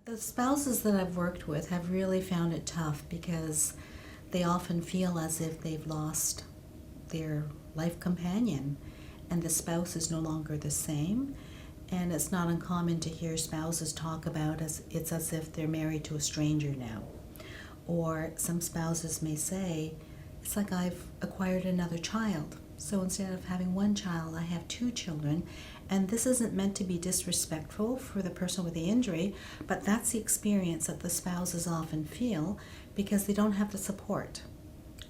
The spouses that I've worked with have really found it tough because they often feel as if they've lost their life companion and the spouse is no longer the same. And it's not uncommon to hear spouses talk about as it's as if they're married to a stranger now. Or some spouses may say, it's like I've acquired another child. So instead of having one child, I have two children. And this isn't meant to be disrespectful for the person with the injury, but that's the experience that the spouses often feel because they don't have the support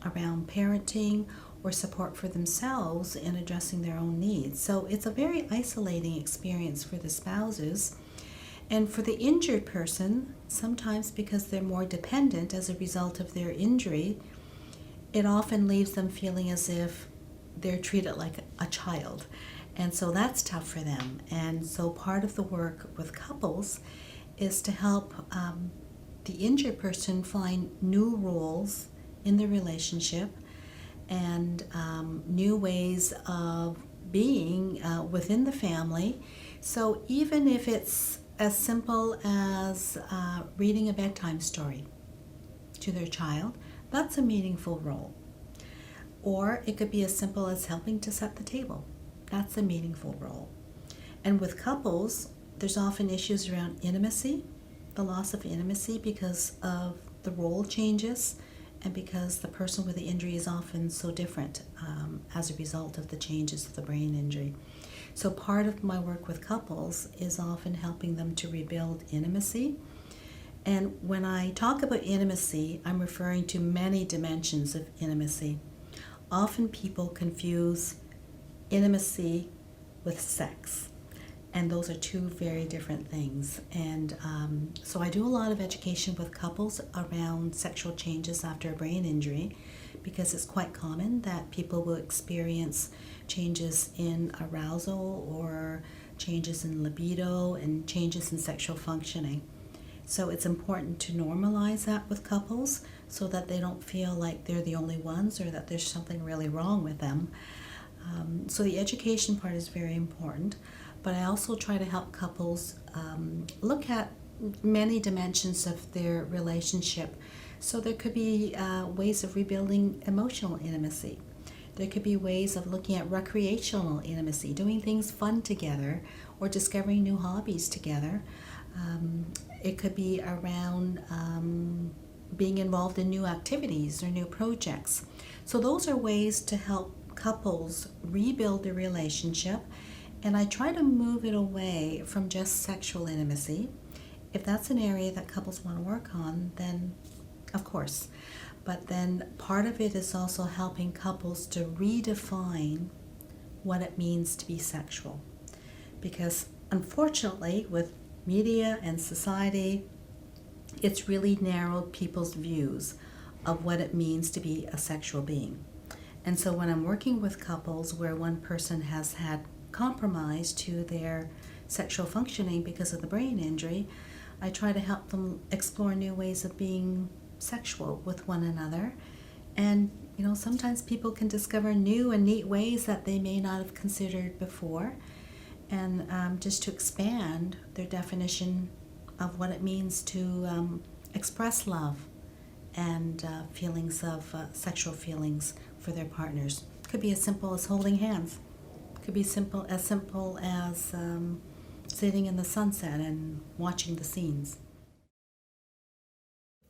around parenting or support for themselves in addressing their own needs. So it's a very isolating experience for the spouses. And for the injured person, sometimes because they're more dependent as a result of their injury, it often leaves them feeling as if they're treated like a child. And so that's tough for them. And so part of the work with couples is to help the injured person find new roles in the relationship and new ways of being within the family. So even if it's as simple as reading a bedtime story to their child, that's a meaningful role. Or it could be as simple as helping to set the table. That's a meaningful role. And with couples, there's often issues around intimacy, the loss of intimacy because of the role changes and because the person with the injury is often so different as a result of the changes of the brain injury. So part of my work with couples is often helping them to rebuild intimacy. And when I talk about intimacy, I'm referring to many dimensions of intimacy. Often people confuse intimacy with sex, and those are two very different things. And so I do a lot of education with couples around sexual changes after a brain injury because it's quite common that people will experience changes in arousal or changes in libido and changes in sexual functioning. So it's important to normalize that with couples so that they don't feel like they're the only ones or that there's something really wrong with them. So the education part is very important, but I also try to help couples look at many dimensions of their relationship. So there could be ways of rebuilding emotional intimacy. There could be ways of looking at recreational intimacy, doing things fun together or discovering new hobbies together. It could be around being involved in new activities or new projects. So those are ways to help couples rebuild their relationship, and I try to move it away from just sexual intimacy. If that's an area that couples want to work on, then of course. But then part of it is also helping couples to redefine what it means to be sexual. Because unfortunately, with media and society, it's really narrowed people's views of what it means to be a sexual being. And so when I'm working with couples where one person has had compromise to their sexual functioning because of the brain injury, I try to help them explore new ways of being sexual with one another. And sometimes people can discover new and neat ways that they may not have considered before, and just to expand their definition of what it means to express love and feelings of sexual feelings for their partners. Could be as simple as holding hands. Could be simple as sitting in the sunset and watching the scenes.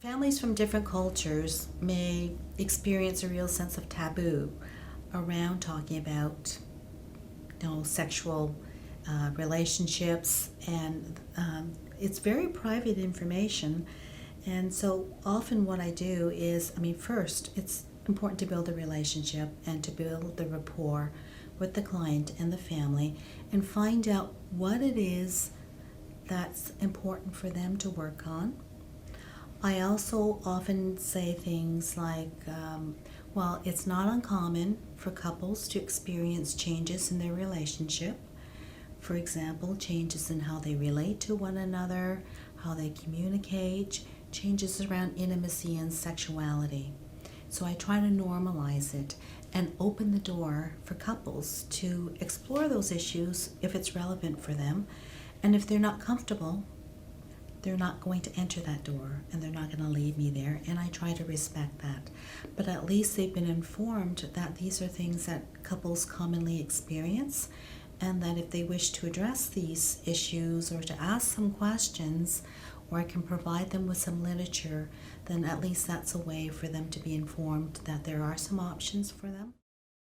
Families from different cultures may experience a real sense of taboo around talking about sexual relationships, and it's very private information. And so often what I do is, first, it's important to build a relationship and to build the rapport with the client and the family and find out what it is that's important for them to work on. I also often say things like, it's not uncommon for couples to experience changes in their relationship. For example, changes in how they relate to one another, how they communicate, changes around intimacy and sexuality. So I try to normalize it and open the door for couples to explore those issues if it's relevant for them. And if they're not comfortable, they're not going to enter that door and they're not going to leave me there, and I try to respect that. But at least they've been informed that these are things that couples commonly experience, and that if they wish to address these issues or to ask some questions, or I can provide them with some literature, then at least that's a way for them to be informed that there are some options for them.